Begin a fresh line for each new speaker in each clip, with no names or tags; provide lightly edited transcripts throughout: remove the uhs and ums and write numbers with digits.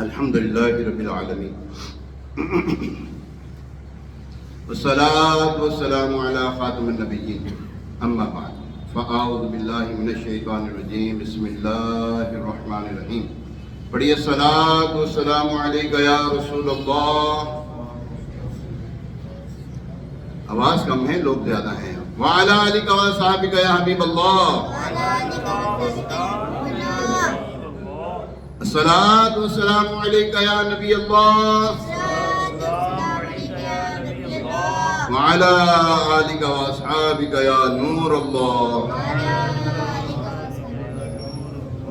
الحمد لله رب العالمين والصلاة والسلام على خاتم النبيين أما بعد فأعوذ بالله من الشيطان الرجيم بسم الله الرحمن الرحيم پڑھیے الصلاة والسلام علیک یا رسول اللہ. آواز کم ہے، لوگ زیادہ ہیں. وعلی آلک وصحبک یا حبیب اللہ. الصلاة والسلام علیک یا نبی اللہ وعلی آلک واصحابک یا نور اللہ.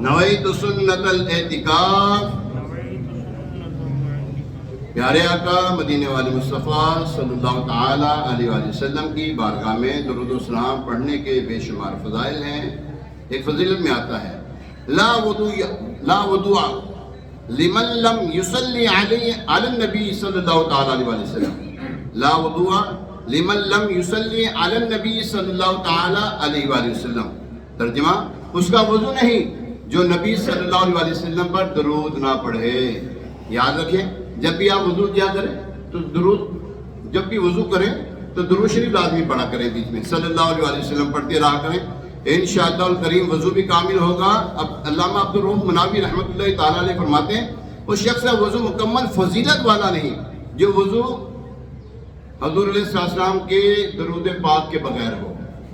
نویت سنت الاعتکاف. پیارے آقا مدینے والے مصطفیٰ صلی اللہ تعالیٰ علیہ وآلہ وسلم کی بارگاہ میں درود و سلام پڑھنے کے بے شمار فضائل ہیں. ایک فضیلت میں آتا ہے لا وضوء لمن لم يصلي علی النبی صلی اللہ تعالیٰ علیہ وآلہ وسلم. لا وضوء لمن لم يصلي علی النبی صلی اللہ تعالیٰ علیہ وآلہ وسلم. ترجمہ، اس کا وضو نہیں جو نبی صلی اللہ علیہ وسلم پر درود نہ پڑھے. یاد رکھیں، جب بھی آپ وضو کیا کریں تو جب بھی وضو کریں تو درود شریف لازمی پڑھا کریں، بیچ میں صلی اللہ علیہ وسلم پڑھتے رہا کریں. انشاءاللہ الکریم وضو بھی کامل ہوگا. اب علامہ عبدالرؤف مناوی رحمۃ اللہ تعالیٰ علیہ فرماتے ہیں وہ شخص کا وضو مکمل فضیلت والا نہیں جو وضو حضور علیہ السلام کے درود پاک کے بغیر ہو.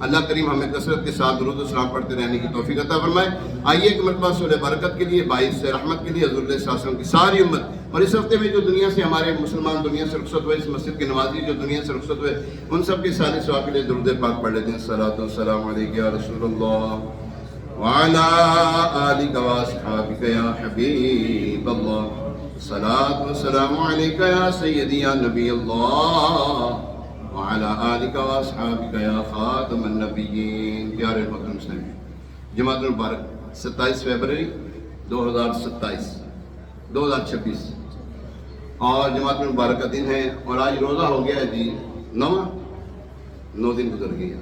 اللہ کریم ہمیں کثرت کے ساتھ درود و سلام پڑھتے رہنے کی توفیق عطا فرمائے. آئیے ایک مرتبہ سورہ برکت کے لیے، باعث سے رحمت کے لیے حضور علیہ السلام کی ساری امت اور اس ہفتے میں جو دنیا سے ہمارے مسلمان دنیا سے رخصت ہوئے، اس مسجد کے نمازی جو دنیا سے رخصت ہوئے، ان سب کے سارے ثواب کے لیے درود پاک پڑھ لیتے ہیں. الصلاۃ والسلام علیک یا رسول اللہ وعلی آلک واصحابک یا حبیب اللہ. الصلاۃ والسلام علیک یا سیدی یا نبی اللہ وعلی آلک واصحابک یا خاتم النبیین. پیارے محترم سامعین، جماعت المبارک 27 فروری 2026 اور جماعت المبارک کا دن ہے اور آج روزہ ہو گیا ہے جی 9 دن گزر گیا.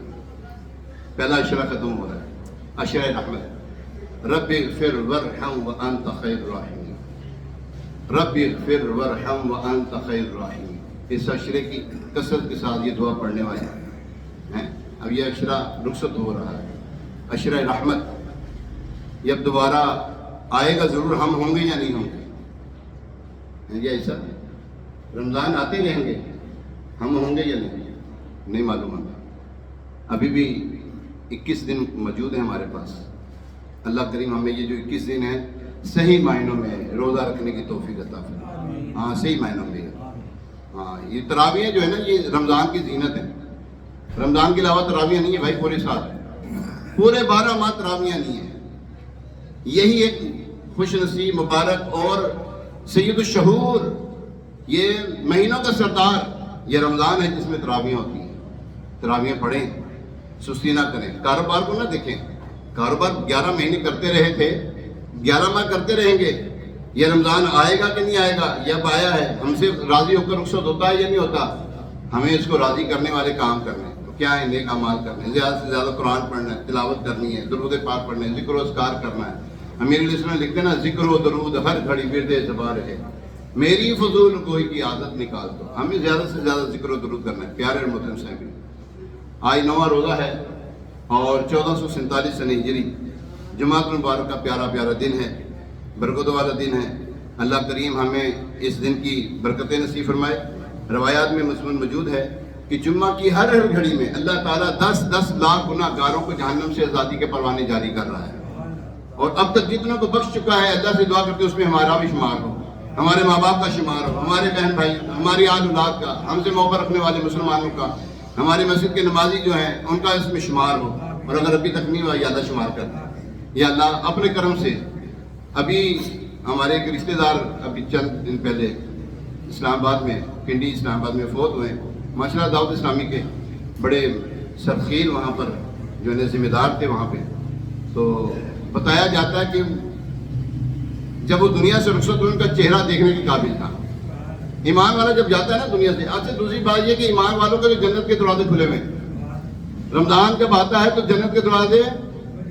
پہلا عشرہ ختم ہو رہا ہے، عشرہ رحمت. رب اغفر وارحم وانت خیر الراحمین. رب اغفر وارحم وانت خیر الراحمین. اس عشرے کی کثرت کے ساتھ یہ دعا پڑھنے والے ہیں. اب یہ عشرہ رخصت ہو رہا ہے، عشرہ رحمت. یہ اب دوبارہ آئے گا ضرور. ہم ہوں گے یا نہیں ہوں گے؟ یہ ایسا رمضان آتے رہیں گے، ہم ہوں گے یا نہیں معلوم ہوگا. ابھی بھی 21 دن موجود ہیں ہمارے پاس. اللہ کریم ہمیں یہ جو 21 دن ہیں صحیح معنوں میں روزہ رکھنے کی توفیق عطا فرمائے. ہاں، صحیح معنوں میں. ہاں، یہ تراویح جو ہے نا، یہ رمضان کی زینت ہے. رمضان کے علاوہ تراویح نہیں ہے بھائی. پورے سال پورے 12 ماہ تراویح نہیں ہے. یہی ایک خوش نصیب مبارک اور سید الشہور، یہ مہینوں کا سردار یہ رمضان ہے جس میں تراویح ہوتی ہیں. تراویح پڑھیں، سستی نہ کریں. کاروبار کو نہ دیکھیں. کاروبار 11 مہینے کرتے رہے تھے، 11 ماہ کرتے رہیں گے. یہ رمضان آئے گا کہ نہیں آئے گا؟ یہ اب آیا ہے، ہم سے راضی ہو کر رخصت ہوتا ہے یا نہیں ہوتا؟ ہمیں اس کو راضی کرنے والے کام کرنے ہیں. کیا ہے؟ نیک اعمال کرنے، زیادہ سے زیادہ قرآن پڑھنا ہے، تلاوت کرنی ہے، درود پاک پڑھنا ہے، ذکر و اذکار کرنا ہے. امیر علیہ السلام لکھتے ہیں نا، ذکر و درود ہر گھڑی ورد زبان رہے، میری فضول گوئی کی عادت نکال دو. ہمیں زیادہ سے زیادہ ذکر و درود کرنا ہے. پیارے محترم صاحب، آج 9واں روزہ ہے اور 1447 سنہ ہجری جماعت المبارک کا پیارا پیارا دن ہے، برکت والا دن ہے. اللہ کریم ہمیں اس دن کی برکتیں نصیب فرمائے. روایات میں مضمون موجود ہے کہ جمعہ کی ہر گھڑی میں اللہ تعالیٰ 10 لاکھ گناہ گاروں کو جہنم سے آزادی کے پروانے جاری کر رہا ہے. اور اب تک جتنوں کو بخش چکا ہے، اللہ سے دعا کرتے اس میں ہمارا بھی شمار ہو، ہمارے ماں باپ کا شمار ہو، ہمارے بہن بھائی، ہماری آل اولاد کا، ہم سے محبت رکھنے والے مسلمانوں کا، ہماری مسجد کے نمازی جو ہیں ان کا اس میں شمار ہو. اور اگر ابھی تک نہیں ہوا، یا اللہ شمار کر دے. یا اللہ اپنے کرم سے. ابھی ہمارے ایک رشتہ دار ابھی چند دن پہلے اسلام آباد میں، پنڈی اسلام آباد میں فوت ہوئے. ماشاءاللہ دعوت اسلامی کے بڑے سرخیل وہاں پر جو ہے ذمہ دار تھے وہاں پہ. تو بتایا جاتا ہے کہ جب وہ دنیا سے رخصت ہوئے ان کا چہرہ دیکھنے کے قابل تھا. ایمان والا جب جاتا ہے نا دنیا سے. آج سے دوسری بات یہ کہ ایمان والوں کے جو جنت کے دروازے کھلے ہوئے، رمضان جب آتا ہے تو جنت کے دروازے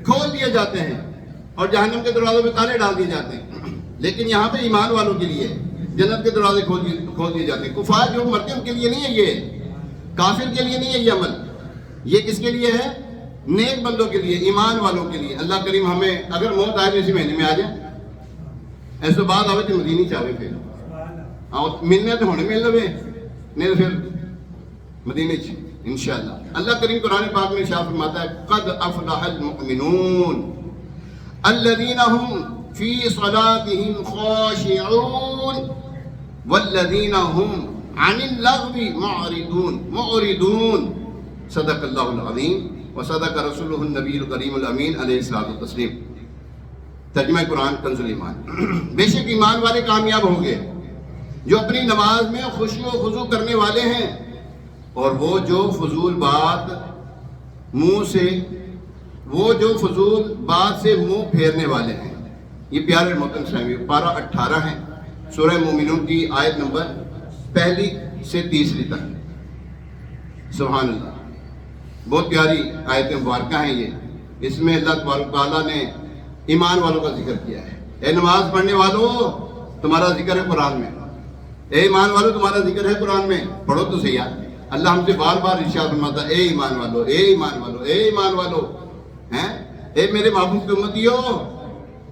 کھول دیے جاتے ہیں اور جہنم کے دروازوں پہ تالے ڈال دیے جاتے ہیں. لیکن یہاں پہ ایمان والوں کے لیے جنت کے دروازے کھول دیے جاتے ہیں. کفار جو مرتے ہیں ان کے لیے نہیں ہے یہ، کافر کے لیے نہیں ہے یہ عمل. یہ کس کے لیے ہے؟ نیک بندوں کے لیے، ایمان والوں کے لیے. اللہ کریم ہمیں اگر موت آئے تو اسی مہینے میں آ جائے، ایسے بعد آوے تو مدینی چاہے پھر ملنے تو ہونے مل لوے نہیں تو پھر مدینے چ انشاءاللہ. اللہ کریم قرآن پاک میں ارشاد فرماتا ہے قد افلح المؤمنون الذین هم فی صلاتهم خاشعون والذین هم عن اللغو معرضون. صدق اللہ العظیم وصدق رسولہ النبی الکریم الامین علیہ الصلوۃ والتسلیم. ترجمہ قرآن کنز الایمان. بے شک ایمان والے کامیاب ہوں گے جو اپنی نماز میں خشوع و خضوع کرنے والے ہیں، اور وہ جو فضول بات سے منہ پھیرنے والے ہیں. یہ پیارے محترم سامعین پارہ 18 ہے سورہ مومنون کی آیت نمبر 1 سے 3 تک. سبحان اللہ، بہت پیاری آیت مبارکہ ہیں یہ. اس میں اللہ تبارک تعالیٰ نے ایمان والوں کا ذکر کیا ہے. اے نماز پڑھنے والوں تمہارا ذکر ہے قرآن میں. اے ایمان والوں تمہارا ذکر ہے قرآن میں. پڑھو تو صحیح. اللہ ہم سے بار بار ارشاد فرماتا ہے اے ایمان والو، اے ایمان والو، اے ایمان والو، ہیں اے میرے محبوب کی امتیو.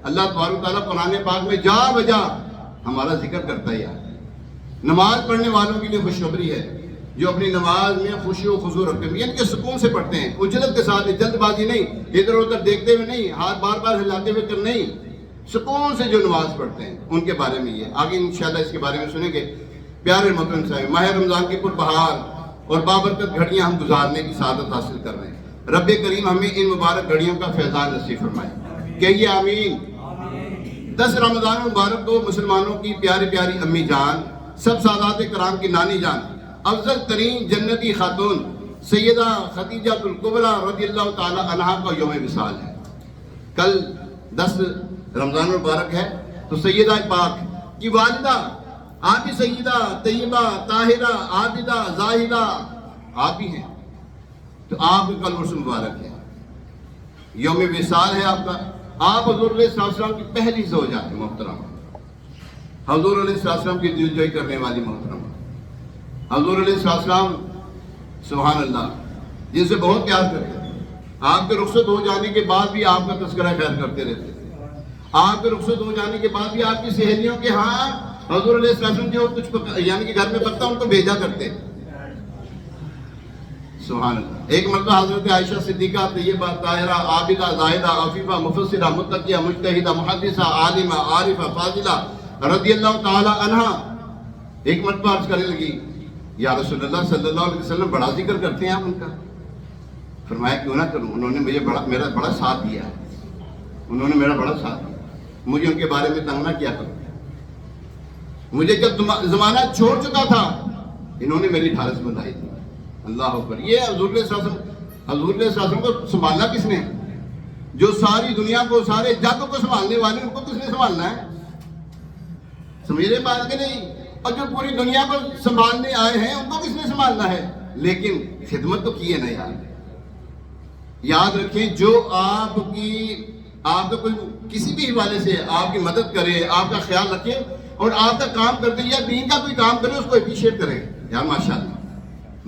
اللہ تبارک تعالیٰ قرآن پاک میں جا بجا ہمارا ذکر کرتا ہے. یار نماز پڑھنے والوں کے لیے خوشخبری ہے جو اپنی نماز میں خوشی و خضوع رکھتے ہیں، یعنی کہ سکون سے پڑھتے ہیں، اجلت کے ساتھ، جلد بازی نہیں، ادھر ادھر دیکھتے ہوئے نہیں، ہاتھ بار بار ہلاتے ہوئے کر نہیں، سکون سے جو نماز پڑھتے ہیں ان کے بارے میں. یہ آگے انشاءاللہ اس کے بارے میں سنیں گے. پیارے محترم صاحب، ماہ رمضان کی پربہار اور بابرکت گھڑیاں ہم گزارنے کی سعادت حاصل کر رہے ہیں. رب کریم ہمیں ان مبارک گھڑیوں کا فیضان نصیب فرمائے. کہیے آمین. 10 رمضان مبارک کو مسلمانوں کی پیاری پیاری امی جان، سب سادات کرام کی نانی جان، افضل ترین جنتی خاتون سیدہ خدیجہ الکبریٰ رضی اللہ تعالی عنہا کا یوم وصال ہے. کل 10 رمضان مبارک ہے تو سیدہ پاک کی والدہ آپ بھی سیدہ طیبہ طاہرہ عابدہ زاہدہ آپ بھی ہیں، تو آپ کا کل عرس مبارک ہے، یوم وصال ہے آپ کا. آپ حضور علیہ السلام کی پہلی زوجہ ہے محترمہ، حضور علیہ السلام کی دلجوئی کرنے والی محترمہ. حضور علیہ السلام سبحان اللہ جن سے بہت پیار کرتے تھے. آپ کے رخصت ہو جانے کے بعد بھی آپ کا تذکرہ خیر کرتے رہتے تھے. آپ کے رخصت ہو جانے کے بعد بھی آپ کی سہیلیوں کے ہاں حضور علیہ السلام جو کچھ یعنی کہ گھر میں پکتا ان کو بھیجا کرتے. سبحان اللہ. ایک مرتبہ حضرت عائشہ صدیقہ طیبہ طاہرہ عابدہ زاہدہ عفیفہ مفسرہ متقیہ مجتہدہ محدثہ عالمہ عارفہ فاضلہ رضی اللہ تعالی عنہا ایک مرتبہ عرض کرنے لگی یا رسول اللہ صلی اللہ علیہ وسلم بڑا ذکر کرتے ہیں آپ ان کا. فرمایا کیوں نہ کروں، انہوں نے مجھے میرا بڑا ساتھ دیا، انہوں نے میرا بڑا ساتھ دیا، مجھے ان کے بارے میں تنگ نہ کیا کرو. مجھے جب زمانہ چھوڑ چکا تھا انہوں نے میری ڈھارس بندھائی تھی. اللہ اکبر. یہ حضور علیہ السلام کو سنبھالنا کس نے؟ جو ساری دنیا کو سارے جگ کو سنبھالنے والے ان کو کس نے سنبھالنا ہے؟ میرے بات کے نہیں. اور جو پوری دنیا کو سنبھالنے آئے ہیں ان کو کس نے سنبھالنا ہے؟ لیکن خدمت تو کی ہے نا یار. یاد رکھیں جو آپ کا کوئی کسی بھی حوالے سے آپ کی مدد کرے، آپ کا خیال رکھے اور آپ کا کام کرتے یا دین کا کوئی کام کرے اس کو اپریشیٹ کریں. یار ماشاءاللہ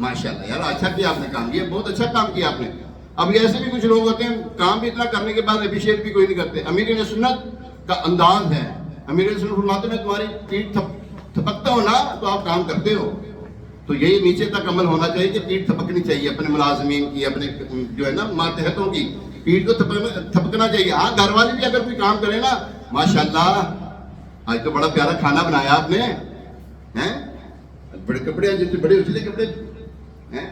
ماشاءاللہ یار اچھا کیا آپ نے کام کیا، بہت اچھا کام کیا آپ نے. اب ایسے بھی کچھ لوگ ہوتے ہیں کام بھی اتنا کرنے کے بعد اپریشیٹ بھی کوئی نہیں کرتے. امیر سنت کا انداز ہے. امیر سنت فرماتے میں تمہاری پیٹھ تھپکتا ہو نا تو آپ کام کرتے ہو. تو یہی نیچے تک عمل ہونا چاہیے کہ پیٹھ تھپکنی چاہیے اپنے ملازمین کی، اپنے جو ہے نا ماتحتوں کی پیٹھ کو تھپکنا چاہیے. ہاں گھر والے بھی اگر کوئی کام کرے نا ماشاءاللہ آج تو بڑا پیارا کھانا بنایا آپ نے، ہیں بڑے کپڑے جتنے بڑے اچھلے کپڑے ہیں،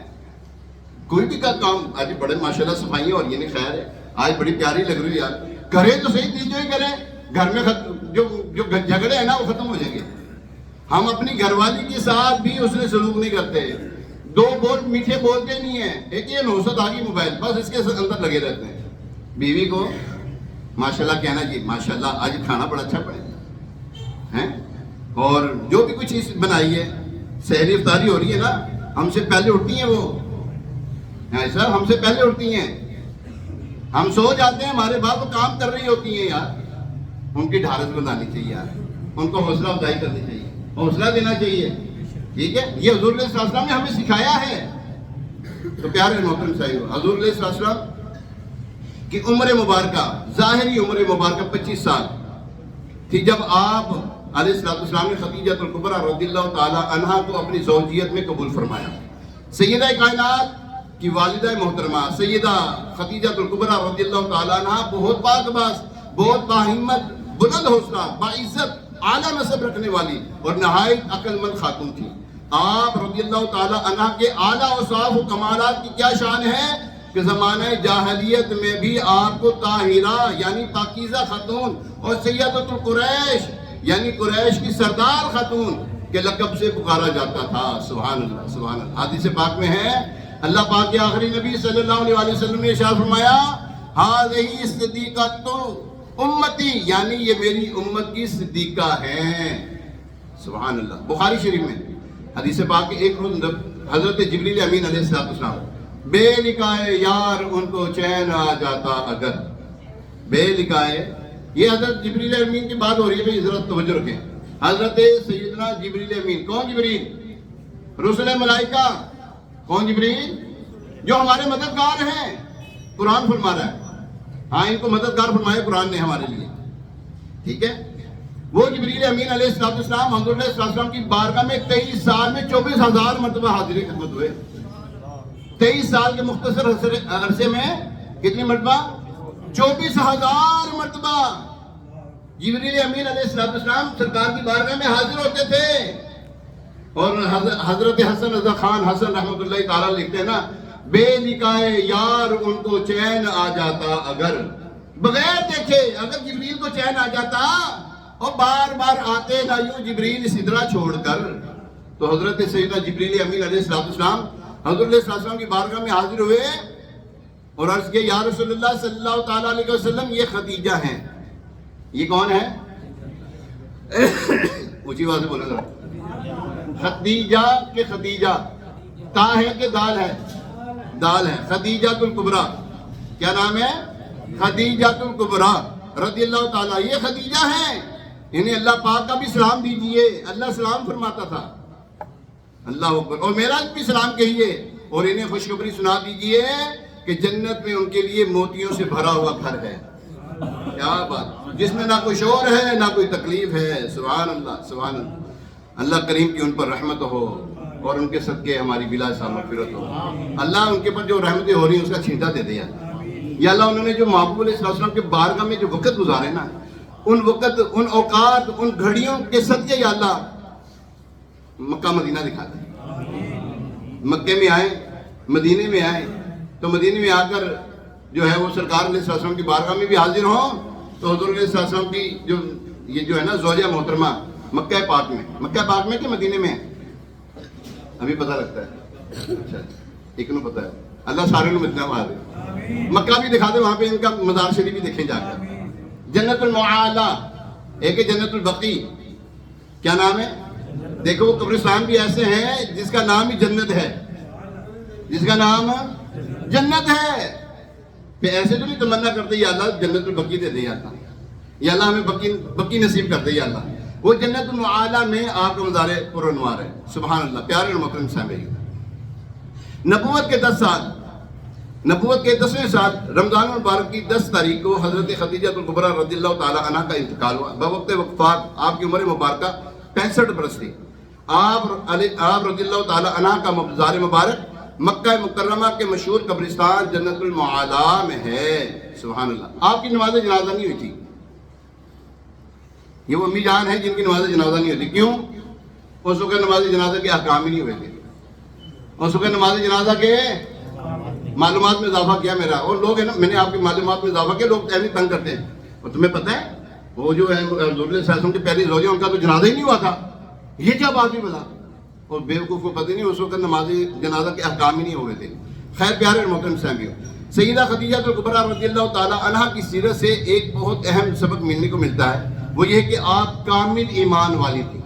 کوئی بھی کا کام آج بڑے ماشاءاللہ صفائیاں اور یہ نہیں خیر ہے آج بڑی پیاری لگ رہی ہے یار. کریں تو صحیح چیز جو ہی کریں. گھر میں جو جھگڑے ہیں نا وہ ختم ہو جائیں گے. ہم اپنی گھر والی کے ساتھ بھی اس نے سلوک نہیں کرتے. 2 بول میٹھے بولتے نہیں ہیں. ایک یہ نوست آ گئی موبائل بس اس کے اندر لگے رہتے ہیں. بیوی کو ماشاءاللہ کہنا جی ماشاءاللہ آج کھانا بڑا اچھا پڑے ہیں، اور جو بھی کچھ چیز بنائی ہے سحری افطاری ہو رہی ہے نا ہم سے پہلے اٹھتی ہیں وہ ایسا ہم سے پہلے اٹھتی ہیں. ہم سو جاتے ہیں ہمارے باپ کام کر رہی ہوتی ہیں. یار ان کی ڈھارس بنانی چاہیے یار. ان کو حوصلہ افزائی کرنی چاہیے، حوصلہ دینا چاہیے، ٹھیک ہے؟ یہ حضور علیہ السلام نے ہمیں سکھایا ہے۔ تو پیارے محترم صاحب، حضور علیہ السلام کی عمر مبارکہ، ظاہری عمر مبارکہ 25 سال تھی جب آپ علیہ السلام نے خدیجہ الکبریٰ رضی اللہ تعالی عنہا کو اپنی زوجیت میں قبول فرمایا۔ سیدہ کائنات کی والدہ محترمہ سیدہ خدیجہ الکبریٰ رضی اللہ تعالی عنہا بہت پاک باز، بہت باہمت، بلند حوصلہ، باعزت، اعلیٰ نسب رکھنے والی اور نہایت عقل مند خاتون تھی۔ آپ رضی اللہ تعالی عنہ کے اعلیٰ اوصاف و کمالات کی کیا شان ہے کہ زمانہ جاہلیت میں بھی آپ کو طاہرہ یعنی پاکیزہ خاتون اور سیدۃ القریش یعنی قریش کی سردار خاتون کے لقب سے پکارا جاتا تھا۔ سبحان اللہ، سبحان اللہ۔ حدیث پاک میں ہے، اللہ پاک کے آخری نبی صلی اللہ علیہ وسلم نے ارشاد فرمایا، ہذہ صدیقۃ امتی، یعنی یہ میری امت کی صدیقہ ہیں۔ سبحان اللہ۔ بخاری شریف میں حدیث پاک کے ایک روز حضرت جبریل امین علیہ السلام بے لکھائے یار ان کو چین آ جاتا اگر، بے لکھائے، یہ حضرت جبریل امین کی بات ہو رہی ہے، بھئی ذرا توجہ رکھیں۔ حضرت سیدنا جبریل امین، کون جبریل؟ رسول ملائکہ۔ کون جبریل؟ جو ہمارے مددگار ہیں، قرآن فرما رہا ہے، ہاں ان کو مددگار فرمایا قرآن نے ہمارے لیے، ٹھیک ہے؟ وہ جبریل امین علیہ السلام حضور علیہ السلام کی بارگاہ میں 23 سال میں 24,000 مرتبہ حاضر خدمت ہوئے۔ 23 سال کے مختصر عرصے میں کتنی مرتبہ؟ 24,000 مرتبہ جبریل امین علیہ السلام سرکار کی بارگاہ میں حاضر ہوتے تھے۔ اور حضرت حسن رضا خان حسن رحمۃ اللہ تعالیٰ لکھتے ہیں نا، بے لکھائے یار ان کو چین آ جاتا اگر، بغیر دیکھے اگر جبریل کو چین آ جاتا اور بار بار آتے نہ یوں جبریل سدرا چھوڑ کر، تو حضرت سیدنا جبریل امین علیہ السلام حضرت علیہ السلام کی بارگاہ میں حاضر ہوئے اور عرض کیا، یا رسول اللہ صلی اللہ تعالیٰ علیہ وسلم، یہ خدیجہ ہیں۔ یہ کون ہے؟ اونچی آواز سے بولے ذرا۔ خدیجہ کے خدیجہ، تا ہے کہ دال ہے؟ دال ہے۔ خدیجہ الکبریٰ، کیا نام ہے؟ خدیجہ الکبریٰ رضی اللہ تعالیٰ، یہ خدیجہ ہیں، انہیں اللہ پاک کا بھی سلام دیجئے، اللہ سلام فرماتا تھا، اللہ اکبر، اور میرا بھی سلام کہیے، اور انہیں خوشخبری سنا دیجئے کہ جنت میں ان کے لیے موتیوں سے بھرا ہوا گھر ہے۔ کیا بات، جس میں نہ کوئی شور ہے نہ کوئی تکلیف ہے۔ سبحان اللہ، سبحان اللہ۔ اللہ کریم کی ان پر رحمت ہو اور ان کے صدقے ہماری بلا حساب مغفرت ہو۔ اللہ ان کے پر جو رحمتیں ہو رہی ہیں اس کا چھینٹا دے دیا، یا اللہ انہوں نے جو محبوب علیہ السلام کے بارگاہ میں جو وقت گزارے نا، ان وقت، ان اوقات، ان گھڑیوں کے صدقے یا اللہ مکہ مدینہ دکھا دے۔ مکے میں آئے، مدینے میں آئے، تو مدینے میں آ کر جو ہے وہ سرکار علیہ السلام کی بارگاہ میں بھی حاضر ہوں، تو حضور علیہ السلام کی جو ہے نا زوجہ محترمہ مکہ پاک میں کہ مدینے میں؟ ابھی پتہ لگتا ہے، اچھا ایک نو پتہ ہے، اللہ سارے نو مدینہ میں حاضر، مکہ بھی دکھا دے، وہاں پہ ان کا مزار شریف بھی دیکھیں جا کر۔ جنت المعالی، ایک ہے جنت البقیع، کیا نام ہے؟ دیکھو وہ قبرستان بھی ایسے ہیں جس کا نام ہی جنت ہے، جس کا نام جنت ہے، پھر ایسے تو نہیں تمنا کرتے یا اللہ جنت البقیع دے دے، یا اللہ ہمیں بقیع نصیب کر دے، یا اللہ وہ جنت المعالی میں آپ کا مزار پرانوار ہے۔ سبحان اللہ۔ پیارے محترم سامعین، نبوت کے 10 سال، نبوت کے 10ویں سال رمضان المبارک کی 10 تاریخ کو حضرت خدیجہ الکبریٰ رضی اللہ تعالیٰ عنہ کا انتقال ہوا۔ بوقت وفات آپ کی عمر مبارکہ 65 برس تھی۔ آپ رضی اللہ تعالیٰ عنہ کا مزار مبارک مکہ مکرمہ کے مشہور قبرستان جنت المعالی میں ہے۔ سبحان اللہ۔ آپ کی نماز جنازہ نہیں ہوئی تھی، یہ وہ امی جان ہیں جن کی نماز جنازہ نہیں ہوتی۔ کیوں؟ اس وقت نماز جنازہ کے احکام ہی نہیں ہوئے تھے، اس وقت نماز جنازہ کے معلومات میں اضافہ کیا میرا، اور لوگ ہیں نا، میں نے آپ کی معلومات میں اضافہ کیا، لوگ اہمی تنگ کرتے ہیں۔ اور تمہیں پتہ ہے وہ جو ہے حضور علیہ السلام کی پہلی زوجہ، ان کا تو جنازہ ہی نہیں ہوا تھا، یہ کیا بات بھی بتا، اور بیوقوف کو پتہ نہیں اس وقت نماز جنازہ کے احکام ہی نہیں ہوئے تھے۔ خیر پیارے محترم سامعین، سیدہ خدیجہ الکبریٰ رضی اللہ تعالیٰ عنہ کی سیرت سے ایک بہت اہم سبق ملنے کو ملتا ہے، وہ یہ کہ آپ کامل ایمان والی تھی،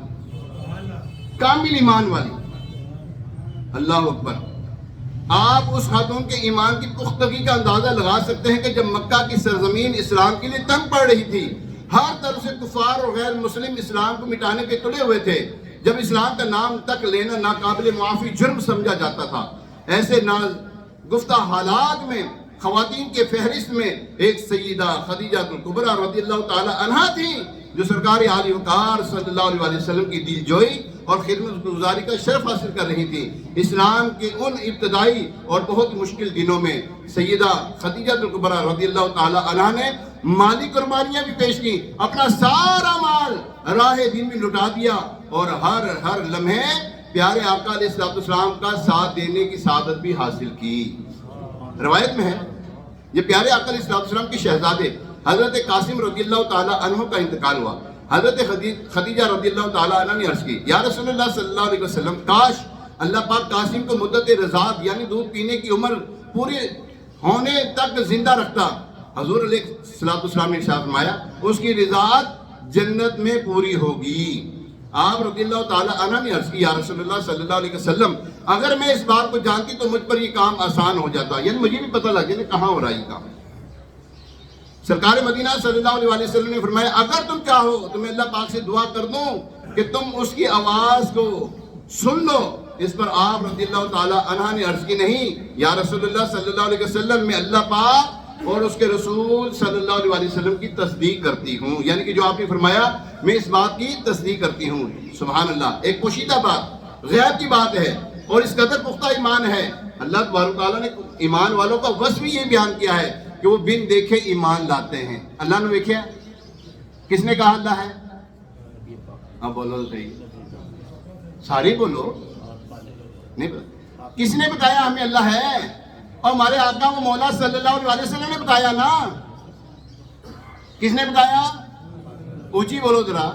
کامل ایمان والی۔ اللہ اکبر۔ آپ اس خاتون کے ایمان کی پختگی کا اندازہ لگا سکتے ہیں کہ جب مکہ کی سرزمین اسلام کے لیے تنگ پڑ رہی تھی، ہر طرف سے کفار اور غیر مسلم اسلام کو مٹانے کے تلے ہوئے تھے. جب اسلام کا نام تک لینا ناقابل معافی جرم سمجھا جاتا تھا، ایسے گفتہ حالات میں خواتین کے فہرست میں ایک سیدہ خدیجہ الکبریٰ رضی اللہ تعالی عنہا تھی، جو سرکار عالی وقار صلی اللہ علیہ وسلم کی دل جوئی اور خدمت گزاری کا شرف حاصل کر رہی تھی. اسلام کے ان ابتدائی اور بہت مشکل دنوں میں سیدہ خدیجہ الکبریٰ رضی اللہ تعالی عنہا نے مالی قربانیاں بھی پیش کی، اپنا سارا مال راہ دین میں لٹا دیا اور ہر لمحے پیارے آقا علیہ السلام کا ساتھ دینے کی سعادت بھی حاصل کی. روایت میں ہے یہ پیارے آقا علیہ السلام کے شہزادے حضرت قاسم رضی اللہ تعالی عنہ کا انتقال ہوا. حضرت خدیجہ رضی اللہ تعالی عنہ نے عرض کی، یا رسول اللہ صلی اللہ علیہ وسلم، کاش اللہ پاک قاسم کو مدت رضاعت یعنی دودھ پینے کی عمر پوری ہونے تک زندہ رکھتا. حضور علیہ السلام نے ارشاد فرمایا، اس کی رضاعت جنت میں پوری ہوگی. آپ رضی اللہ تعالی عنہ نے عرض کی، یا رسول اللہ صلی اللہ علیہ وسلم، اگر میں اس بات کو جانتی تو مجھ پر یہ کام آسان ہو جاتا، یعنی مجھے بھی پتہ لگ جائے کہاں ہو رہا ہے یہ کام. سرکار مدینہ صلی اللہ علیہ وسلم نے فرمایا، اگر تم چاہو تو میں اللہ پاک سے دعا کر دوں کہ تم اس کی آواز کو سن لو. اس پر آپ رضی اللہ تعالی عنہ نے عرض کی، نہیں یا رسول اللہ صلی اللہ علیہ وسلم، میں اللہ پاک اور اس کے رسول صلی اللہ علیہ وسلم کی تصدیق کرتی ہوں. یعنی کہ جو آپ نے فرمایا میں اس بات کی تصدیق کرتی ہوں. سبحان اللہ، ایک پوشیدہ بات، غیب کی بات ہے اور اس قدر پختہ ایمان ہے. اللہ تبارک تعالیٰ نے ایمان والوں کا وصف بھی یہ بیان کیا ہے کہ وہ بن دیکھے ایمان لاتے ہیں. اللہ نے دیکھا، کس نے کہا اللہ ہے؟ اب بولو صحیح، ساری بولو. نہیں پتا کس نے بتایا ہمیں اللہ ہے؟ اور ہمارے آقا و مولا صلی اللہ علیہ وسلم نے بتایا نا. کس نے بتایا؟ اونچی بولو ذرا،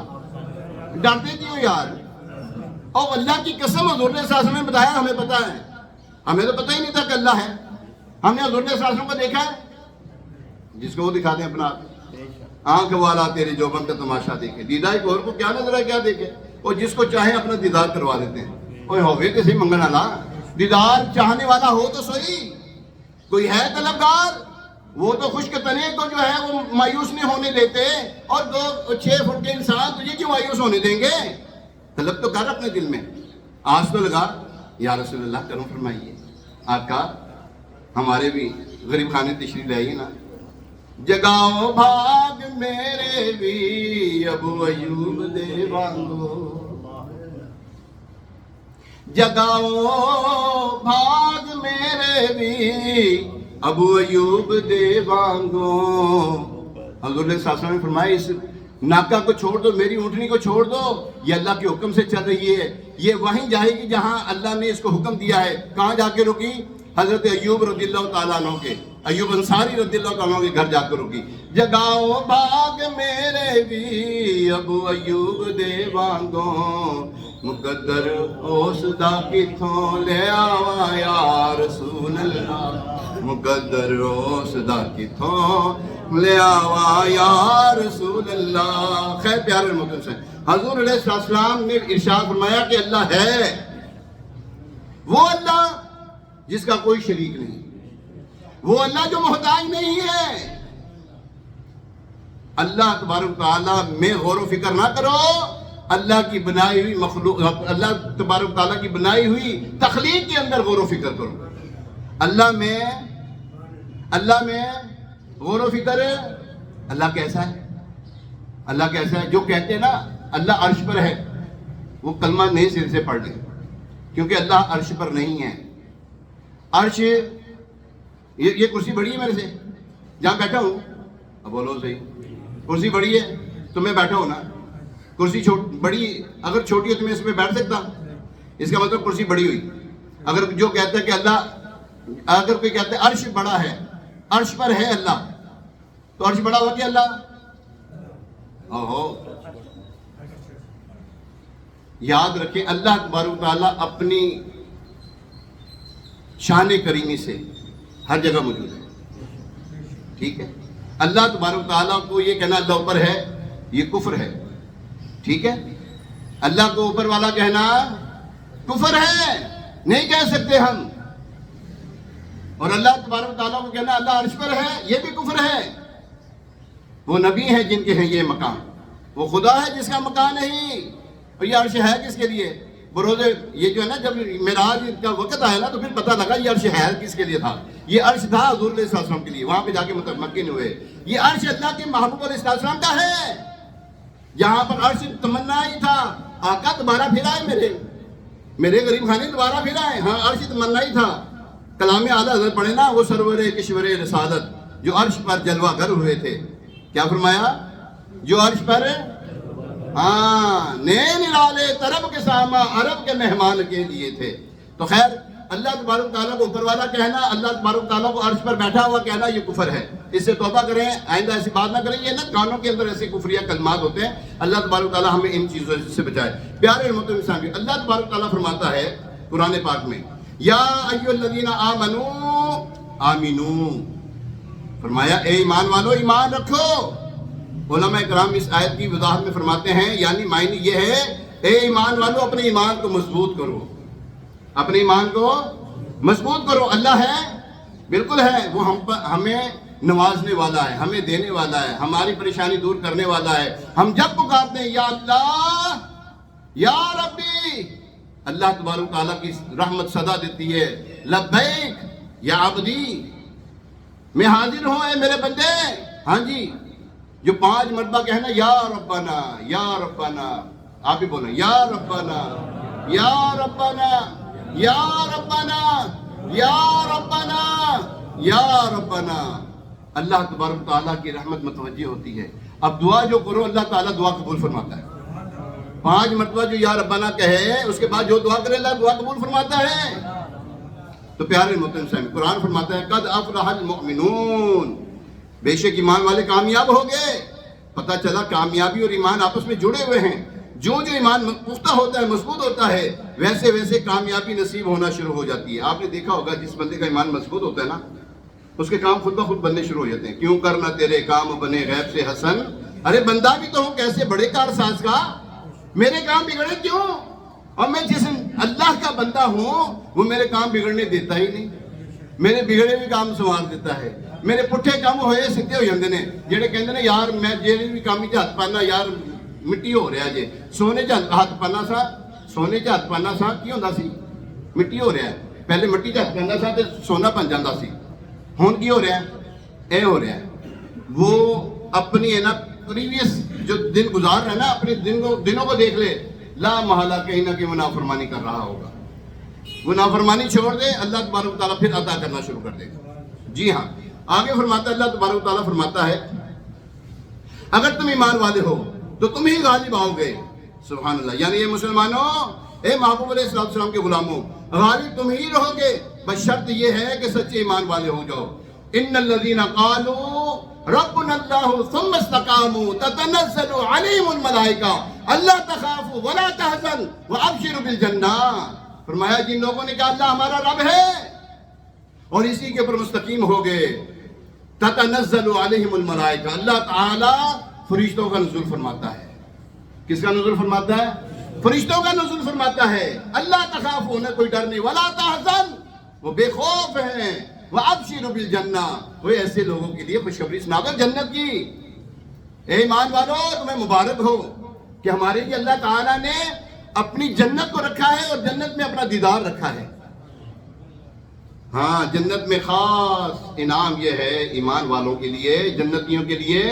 ڈرتے کیوں یار؟ اور اللہ کی قسم حضور نے صلی اللہ علیہ وسلم نے بتایا، ہمیں پتا ہے. ہمیں تو پتہ ہی نہیں تھا کہ اللہ ہے. ہم نے حضور نے صلی اللہ علیہ وسلم کو دیکھا ہے، جس کو وہ دکھاتے ہیں اپنا آنکھ والا تیرے جوبن کا تماشا دیکھے. دیدار گور کو کیا نظر ہے، کیا دیکھے؟ اور جس کو چاہے اپنا دیدار کروا دیتے ہیں. کوئی ہوئے کسی منگن والا، دیدار چاہنے والا ہو تو صحیح. کوئی ہے طلبگار، وہ تو خشک تنے کو جو ہے وہ مایوس نہیں ہونے دیتے. اور 2-6 فٹ کے انسان تجھے کیوں مایوس ہونے دیں گے؟ طلب تو کر اپنے دل میں، آس تو لگا. یا رسول اللہ کرم فرمائیے، آقا ہمارے بھی غریب خانے تشریف لائیے نا. جگاؤ بھاگ میرے بھی ابو ایوب دے وانگو، جگاؤ بھاگ میرے بھی ابو ایوب دے وانگو. حضور علیہ السلام نے فرمایا، اس ناکہ کو چھوڑ دو، میری اونٹنی کو چھوڑ دو، یہ اللہ کے حکم سے چل رہی ہے. یہ وہیں جائے گی جہاں اللہ نے اس کو حکم دیا ہے. کہاں جا کے رکی؟ حضرت ایوب رضی اللہ تعالیٰ عنہ کے، ایوب انصاری رضی اللہ تعالیٰ عنہ کے گھر جا کے رکی. جگاؤ بھاگ میرے بھی ابو ایوب دے وانگو، مقدر اس دا کتھوں لے آوا یا رسول اللہ، مقدر اس دا کتھوں لے آوا یا رسول اللہ. خیر پیارے محترم سے حضور علیہ السلام نے ارشاد فرمایا کہ اللہ ہے، وہ اللہ جس کا کوئی شریک نہیں، وہ اللہ جو محتاج نہیں ہے. اللہ تبارک تعالیٰ میں غور و فکر نہ کرو، اللہ کی بنائی ہوئی مخلوق، اللہ تبارک تعالیٰ کی بنائی ہوئی تخلیق کے اندر غور و فکر کرو. اللہ میں غور و فکر. اللہ کیسا ہے؟ اللہ کیسا ہے؟ جو کہتے ہیں نا اللہ عرش پر ہے، وہ کلمہ نئے سر سے پڑھ لیں، کیونکہ اللہ عرش پر نہیں ہے. عرش یہ کرسی بڑی ہے میرے سے، جہاں بیٹھا ہوں. اب بولو صحیح، کرسی بڑی ہے تو میں بیٹھا ہوں نا. کرسی بڑی اگر چھوٹی ہے تو میں اس پہ بیٹھ سکتا. اس کا مطلب کرسی بڑی ہوئی. اگر جو کہتا ہے کہ اللہ، اگر کوئی کہتا ہے عرش بڑا ہے، عرش پر ہے اللہ، تو عرش بڑا ہوا کہ اللہ؟ یاد رکھیں اللہ تبارک تعالیٰ اپنی شان کریمی سے ہر جگہ موجود ہے. ٹھیک ہے، اللہ تبارک تعالیٰ کو یہ کہنا اللہ اوپر ہے یہ کفر ہے. ٹھیک ہے، اللہ کو اوپر والا کہنا کفر ہے، نہیں کہہ سکتے ہم. اور اللہ تبارک تعالیٰ کو کہنا اللہ عرش پر ہے، یہ بھی کفر ہے. وہ نبی ہیں جن کے ہیں یہ مقام، وہ خدا ہے جس کا مکان نہیں۔ اور یہ عرش ہے کس کے لیے؟ بروز یہ جو ہے نا، جب معراج کا وقت آیا نا تو پھر پتہ لگا یہ عرش ہے کس کے لیے تھا۔ یہ عرش تھا حضور علیہ السلام کے لیے، وہاں پہ جا کے متمکن ہوئے۔ یہ عرش اللہ کے محبوب علیہ السلام کا ہے، یہاں پر عرش تمنا ہی تھا، آقا دوبارہ پھر آئے، میرے غریب خانے دوبارہ پھر آئے۔ ہاں عرش تمنا ہی تھا۔ کلام اعلیٰ حضرت پڑھے نا، وہ سرور کشور رسالت جو عرش پر جلوہ گر ہوئے تھے، کیا فرمایا؟ جو عرش پر نین نرالے طرب کے سامہ عرب کے مہمان کے لیے تھے۔ تو خیر، اللہ تبارک تعالیٰ کو اوپر والا کہنا، اللہ تبارک تعالیٰ کو عرش پر بیٹھا ہوا کہنا، یہ کفر ہے۔ اس سے توبہ کریں، آئندہ ایسی بات نہ کریں۔ یہ نا کانوں کے اندر ایسے کفریہ کلمات ہوتے ہیں، اللہ تبارک تعالیٰ ہمیں ان چیزوں سے بچائے۔ پیارے محترم سامعین، اللہ تبارک تعالیٰ فرماتا ہے قرآن پاک میں، یا ایھا الذین آمنوا آمنو، فرمایا اے ایمان والو ایمان رکھو۔ علماء کرام اس آیت کی وضاحت میں فرماتے ہیں، یعنی معنی یہ ہے، اے ایمان والو اپنے ایمان کو مضبوط کرو، اپنے ایمان کو مضبوط کرو۔ اللہ ہے، بالکل ہے، وہ ہمیں نوازنے والا ہے، ہمیں دینے والا ہے، ہماری پریشانی دور کرنے والا ہے۔ ہم جب پکارتے ہیں یا اللہ یا ربی، اللہ تبارک تعالیٰ کی رحمت صدا دیتی ہے، لبیک یا عبدی، میں حاضر ہوں اے میرے بندے۔ ہاں جی، جو 5 مرتبہ کہنا یا ربنا یا ربنا، آپ بھی بولیں یا ربنا یا ربنا یا ربنا یا ربنا یا ربنا، اللہ تبارک تعالیٰ کی رحمت متوجہ ہوتی ہے۔ اب دعا جو کرو اللہ تعالیٰ دعا قبول فرماتا ہے۔ 5 مرتبہ جو یا ربنا کہے، اس کے بعد جو دعا کرے اللہ دعا قبول فرماتا ہے۔ تو پیارے محترم سامعین، قرآن فرماتا ہے قد افلح المؤمنون، بے شک ایمان والے کامیاب ہو گئے۔ پتہ چلا کامیابی اور ایمان آپس میں جڑے ہوئے ہیں۔ جو ایمان پختہ ہوتا ہے، مضبوط ہوتا ہے، ویسے ویسے کامیابی نصیب ہونا شروع ہو جاتی ہے۔ آپ نے دیکھا ہوگا جس بندے کا ایمان مضبوط ہوتا ہے نا، اس کے کام خود بخود بننے شروع ہو جاتے ہیں۔ کیوں کرنا تیرے کام بنے غیب سے حسن، ارے بندہ بھی تو ہوں کیسے بڑے کارساز کا، میرے کام بگڑے کیوں؟ اور میں جس اللہ کا بندہ ہوں وہ میرے کام بگڑنے دیتا ہی نہیں، میرے بگڑے بھی کام سنوار دیتا ہے۔ میرے پٹھے کام ہوئے سیدھے ہو جاندے نے، جڑے کہندے نے یار میں جیڑی بھی کام وچ ہاتھ پانا یار مٹی ہو رہا جے، سونے چ ہاتھ پانا سا، سونے چ ہاتھ پانا سا کی ہوندا سی؟ مٹی ہو رہا ہے۔ پہلے مٹی چ ہاتھ پانا سا تے سونا بن جاندا سی، ہن کی ہو رہا ہے؟ اے ہو رہا ہے۔ وہ اپنی ہے نا پریویس جو دن گزار رہا ہے نا، اپنے دنوں کو دیکھ لے، لا محالہ کہیں نہ کہیں وہ نافرمانی کر رہا ہوگا۔ وہ نافرمانی چھوڑ دے، اللہ تبارک تعالیٰ پھر عطا کرنا شروع کر دے گا۔ جی ہاں، آگے فرماتا ہے اللہ تبارک تعالیٰ فرماتا ہے اگر تم ایمان والے ہو تو تم ہی غالب آؤ گے۔ سبحان اللہ، یعنی یہ مسلمانوں، اے محبوب علیہ السلام کے غلاموں، غالب تم ہی رہو گے، بس شرط یہ ہے کہ سچے ایمان والے ہو جاؤ۔ ان الذین قالوا ربنا اللہ ثم استقاموا تتنزل علیہم الملائکہ الا تخافوا ولا تحزنوا وابشروا بالجنہ۔ فرمایا جن لوگوں نے کہا اللہ ہمارا رب ہے اور اسی کے اوپر مستقیم ہو گئے، تتنزل علیہم الملائکہ، اللہ تعالیٰ فرشتوں کا نزول فرماتا ہے۔ کس کا نزول فرماتا ہے؟ فرشتوں کا نزول فرماتا ہے۔ اللہ تخافوا، انہیں کوئی ڈر نہیں، ولا تحزن، وہ بے خوف ہیں، وابشروا بالجنہ، وہ ایسے لوگوں کے لیے خوشخبری سناؤ جنت کی۔ اے ایمان والو، تمہیں مبارک ہو کہ ہمارے لیے اللہ تعالیٰ نے اپنی جنت کو رکھا ہے اور جنت میں اپنا دیدار رکھا ہے۔ ہاں، جنت میں خاص انعام یہ ہے ایمان والوں کے لیے، جنتیوں کے لیے،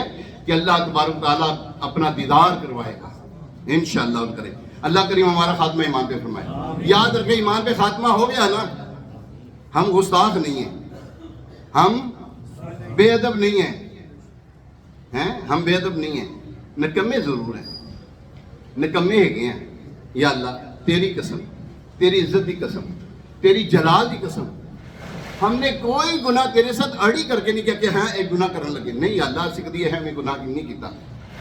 کہ اللہ تبارک تعالیٰ اپنا دیدار کروائے گا انشاءاللہ اور کرے۔ اللہ کریم ہمارا خاتمہ ایمان پہ فرمائے۔ یاد رکھیں، ایمان پہ خاتمہ ہو گیا نا، ہم گستاخ نہیں ہیں، ہم بے ادب نہیں ہیں، ہم بے ادب نہیں ہیں، نکمے ضرور ہیں، نکمے ہیں۔ یا اللہ تیری قسم، تیری عزت کی قسم، تیری جلال کی قسم، ہم نے کوئی گناہ تیرے ساتھ اڑی کر کے نہیں کیا کہ ہاں ایک گناہ کرنے لگے، نہیں یا اللہ سکھ دیے ہیں، میں گناہ نہیں کیتا،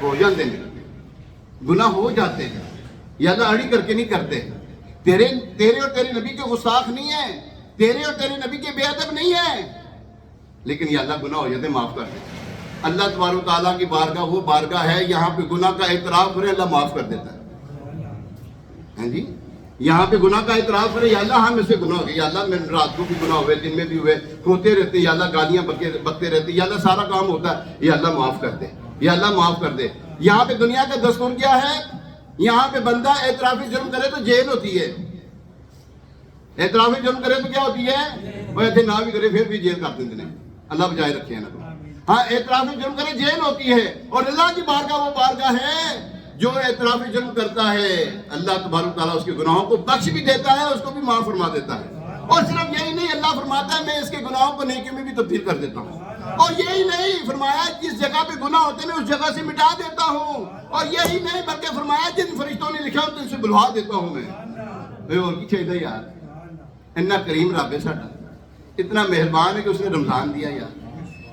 ہو جاندے ہیں گناہ، ہو جاتے ہیں، یا اللہ اڑی کر کے نہیں کرتے۔ تیرے اور تیرے نبی کے گستاخ نہیں ہیں، تیرے اور تیرے نبی کے بے ادب نہیں ہیں، لیکن یا اللہ گناہ ہو جاتے معاف کر دے۔ اللہ تبارک تعالیٰ کی بارگاہ وہ بارگاہ ہے یہاں پہ گناہ کا اعتراف کرے اللہ معاف کر دیتا ہے۔ ہاں جی، یہاں پہ گناہ کا اعتراف کرے، یا اللہ ہاں میں سے گناہ ہو گیا، یا اللہ میں رات کو بھی گناہ ہوئے، دن میں بھی ہوئے، ہوتے رہتے، یا اللہ گالیاں بکتے رہتے، یا اللہ سارا کام ہوتا ہے، یا اللہ معاف کر دے۔ یا اللہ معاف کر دے۔ یہاں پہ دنیا کا دستور کیا ہے؟ یہاں پہ بندہ اعترافی جرم کرے تو جیل ہوتی ہے۔ اعترافی جرم کرے تو کیا ہوتی ہے؟ وہ ایسے نہ بھی کرے پھر بھی جیل کر دیں، اللہ بجائے رکھے ہیں نا۔ ہاں اعترافی جرم کرے جیل ہوتی ہے، اور اللہ کی بارگاہ وہ بارگاہ ہے جو اعترافی جرم کرتا ہے اللہ تبارک تعالیٰ اس کے گناہوں کو بخش بھی دیتا ہے، اس کو بھی معاف فرما دیتا ہے۔ اور صرف یہی نہیں، اللہ فرماتا ہے میں اس کے گناہوں کو نیکی میں بھی تبدیل کر دیتا ہوں۔ اور یہی نہیں فرمایا جس جگہ پہ گناہ ہوتے ہیں میں اس جگہ سے مٹا دیتا ہوں۔ اور یہی نہیں بلکہ فرمایا جن فرشتوں نے لکھا ہوتا ہے ان سے بلوا دیتا ہوں میں۔ اور کی چاہیے یار، اتنا کریم رب ہے ساڈا، اتنا مہربان ہے کہ اس نے رمضان دیا یار۔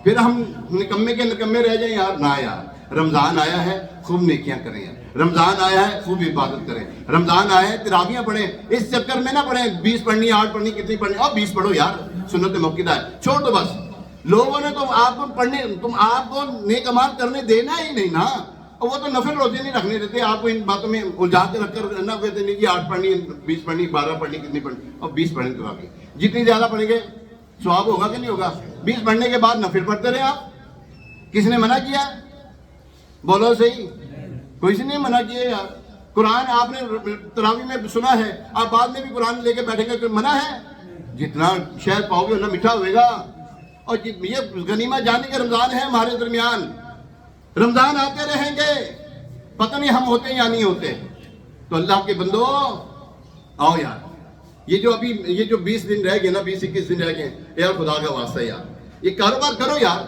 پھر ہم نکمے کے نکمے رہ جائیں یار؟ نہ یار، رمضان آیا ہے خوب نیکیاں کریں یار، رمضان آیا ہے خوب عبادت کریں، رمضان آیا ہے تراویحاں پڑھیں۔ اس چکر میں نہ پڑھیں 20 پڑھنی 8 پڑھنی کتنی پڑھنی، اور 20 پڑھو یار، سنت موقع ہے، چھوڑ دو بس۔ لوگوں نے تو آپ کو پڑھنے، تم آپ کو نیک اعمال کرنے دینا ہی نہیں نا، اور وہ تو نفل روزے نہیں رکھنے دیتے، آپ کو ان باتوں میں الجھا کے رکھ کر نہ کہتے نہیں کہ 8 پڑھنی 20 پڑھنی 12 پڑھنی کتنی پڑھنی، اور 20 پڑھیں تراویح، جتنی زیادہ پڑھیں گے ثواب ہوگا کہ نہیں ہوگا؟ 20 پڑھنے کے بعد نفل پڑھتے رہے آپ، کس نے منع کیا؟ بولو صحیح، کوئی سے نہیں منع کیا یار۔ قرآن آپ نے تراویح میں سنا ہے، آپ بعد میں بھی قرآن لے کے بیٹھیں گے، کوئی منع ہے؟ جتنا شہد پاؤ گے اتنا میٹھا ہوئے گا۔ اور یہ غنیمت جانے کے رمضان ہے ہمارے درمیان، رمضان آتے رہیں گے، پتہ نہیں ہم ہوتے یا نہیں ہوتے۔ تو اللہ کے بندو آؤ یار، یہ جو 20 دن رہ گئے نا، 20-21 دن رہ گئے یار، خدا کا واسطہ یار یہ کاروبار کرو یار۔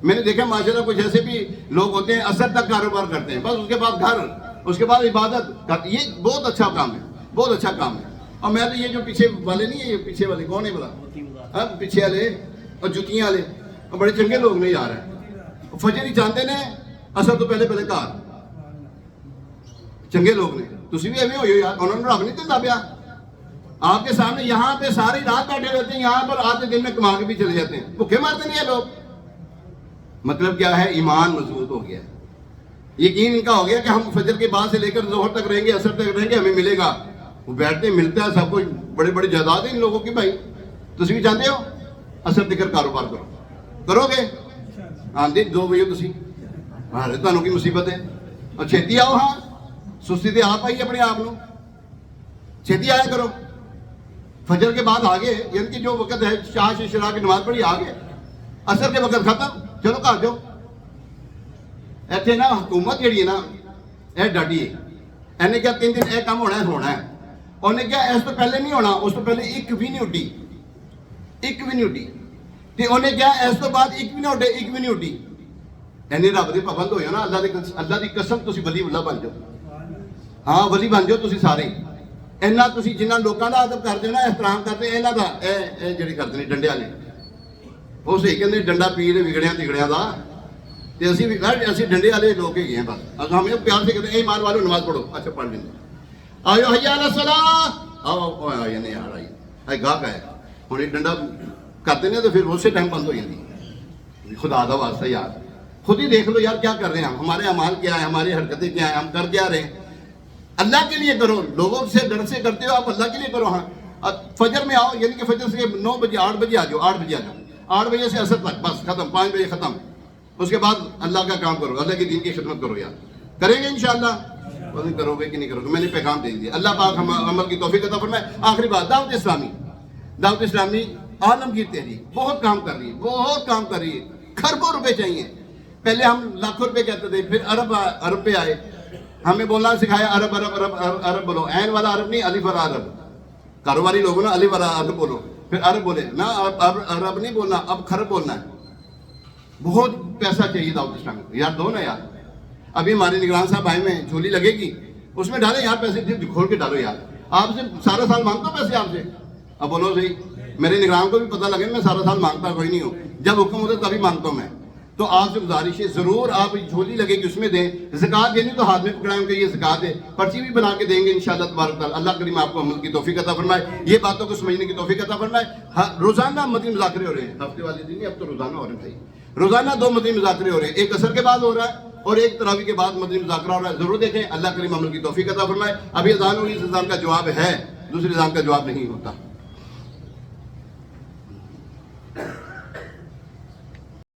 میں نے دیکھا ماشاءاللہ کچھ ایسے بھی لوگ ہوتے ہیں عصر تک کاروبار کرتے ہیں، بس اس کے بعد گھر، اس کے بعد عبادت، یہ بہت اچھا کام ہے، بہت اچھا کام ہے۔ اور میں تو یہ جو پیچھے والے نہیں ہے، یہ پیچھے والے کون ہے بلا؟ پیچھے والے اور جتیاں والے اور بڑے چنگے لوگ نہیں آ رہے ہیں، فجر ہی جانتے نے، اثر تو پہلے کار چنگے لوگ نے، تسی بھی ایویں ہوئے یار، انہوں نے رب نہیں دیندا پیا آپ کے سامنے، یہاں پہ ساری رات بیٹھے رہتے ہیں، یہاں پر آتے دن میں کما کے بھی چلے جاتے ہیں، بھوکے مرتے نہیں ہیں لوگ۔ مطلب کیا ہے؟ ایمان مضبوط ہو گیا، یقین ان کا ہو گیا کہ ہم فجر کے بعد سے لے کر ظہر تک رہیں گے، عصر تک رہیں گے، ہمیں ملے گا۔ وہ بیٹھتے ملتا ہے سب کچھ، بڑے بڑے جائیداد ہیں ان لوگوں کی بھائی، تسی بھی جانتے ہو؟ عصر تک کاروبار کرو گے؟ ہاں جی 2 بجے تسی تانوں کی مصیبت ہے، اور چھیتی آؤ، ہاں سستی تے آپ آئی اپنے آپ نو، چھیتی آیا کرو۔ فجر کے بعد آگے، یعنی کہ جو وقت ہے شاہ شراء کی نماز پڑھی آگے، عصر کے وقت ختم، چلو گھر جاؤ۔ ایتھے نا حکومت جڑی ہے نا اے ڈاڈی ہے، انہیں کیا 3 دن اے کام ہونا ہے، انہیں کیا اس تو پہلے نہیں ہونا، اس تو پہلے ایک بھی نہیں اڈی تے انہیں کیا اس تو بعد ایک بھی نہیں اڈی۔ یعنی رب دے پابند ہوئے نا، اللہ دی قسم تسی ولی اللہ بن جاؤ، ہاں ولی بن جاؤ تسی سارے۔ اینا تسی جنہاں لوکاں دا ادب کرتے نا، احترام کرتے، انہاں دا اے جڑی کرتے نے ڈنڈے والے، وہ صحیح کہندے ڈنڈا پیر وگڑیاں تگڑیاں دا، تے اسی ڈنڈے والے لوگ ہی ہیں بس، ہمیں پیار سے کہتے ہیں اے ایمان والو نماز پڑھو، اچھا پڑھ لیں، آیو حی علی الصلاۃ، آؤ آیا نہیں یار، آئی گاہک آیا ہوں، یہ ڈنڈا کرتے ہیں تو پھر اسی ٹائم بند ہو جاتی۔ خدا دا واسطہ یار خود ہی دیکھ لو یار کیا کر رہے ہیں ہم، ہمارے اعمال کیا ہیں، ہماری حرکتیں کیا ہیں، ہم کر کیا رہے ہیں۔ اللہ کے لیے کرو، لوگوں سے ڈر سے کرتے ہو، آپ اللہ کے لیے کرو۔ ہاں فجر میں آؤ، یعنی کہ فجر سے 9 بجے 8 بجے آ جاؤ، 8 بجے سے عصر تک بس ختم، 5 بجے ختم، اس کے بعد اللہ کا کام کرو، اللہ کے دین کی خدمت کرو یار، کریں گے انشاءاللہ؟ کرو گے کہ نہیں کرو گے؟ میں نے پیغام دے دیا، اللہ پاک ہم عمل کی توفیق عطا فرمائے۔ آخری بات، دعوت اسلامی عالمگیر تحریک بہت کام کر رہی ہے، کھربوں روپے چاہیے۔ پہلے ہم لاکھوں روپے کہتے تھے، پھر ارب پہ آئے، ہمیں بولنا سکھایا عرب بولو، عین والا عرب نہیں، الف والا عرب، کاروباری لوگوں نا الف والا عرب بولو، پھر عرب بولے نا، عرب نہیں بولنا، اب کھرب بولنا ہے۔ بہت پیسہ چاہیے دعوت اسلامی کو یار، دو نا یار۔ ابھی ہمارے نگران صاحب آئے میں جھولی لگے گی، اس میں ڈالے یار پیسے، کھول کے ڈالو یار۔ آپ سے سارا سال مانگتا ہوں پیسے آپ سے، اب بولو صحیح، میرے نگران کو بھی پتہ لگے میں سارا سال مانگتا کوئی نہیں ہوں، جب حکم ہوتا تبھی مانگتا ہوں میں۔ تو آپ سے گزارش ہے ضرور آپ جھولی لگے گی اس میں دیں، زکوٰۃ دینی تو ہاتھ میں پکڑائیں کہ یہ زکوٰۃ ہے، پرچی بھی بنا کے دیں گے انشاءاللہ تبارک تعالیٰ۔ اللہ کریم آپ کو عمل کی توفیق عطا فرمائے، یہ باتوں کو سمجھنے کی توفیق عطا فرمائے۔ روزانہ مدنی مذاکرے ہو رہے ہیں، ہفتے والے دن نہیں، اب تو روزانہ ہو رہے ہیں بھائی، روزانہ 2 مدنی مذاکرے ہو رہے ہیں، ایک عصر کے بعد ہو رہا ہے اور ایک تراویح کے بعد مدنی مذاکرہ ہو رہا ہے، ضرور دیکھیں، اللہ کریم عمل کی توفیق عطا فرمائے۔ ابھی اذان ہوئی، اس اذان کا جواب ہے، دوسری اذان کا جواب نہیں ہوتا۔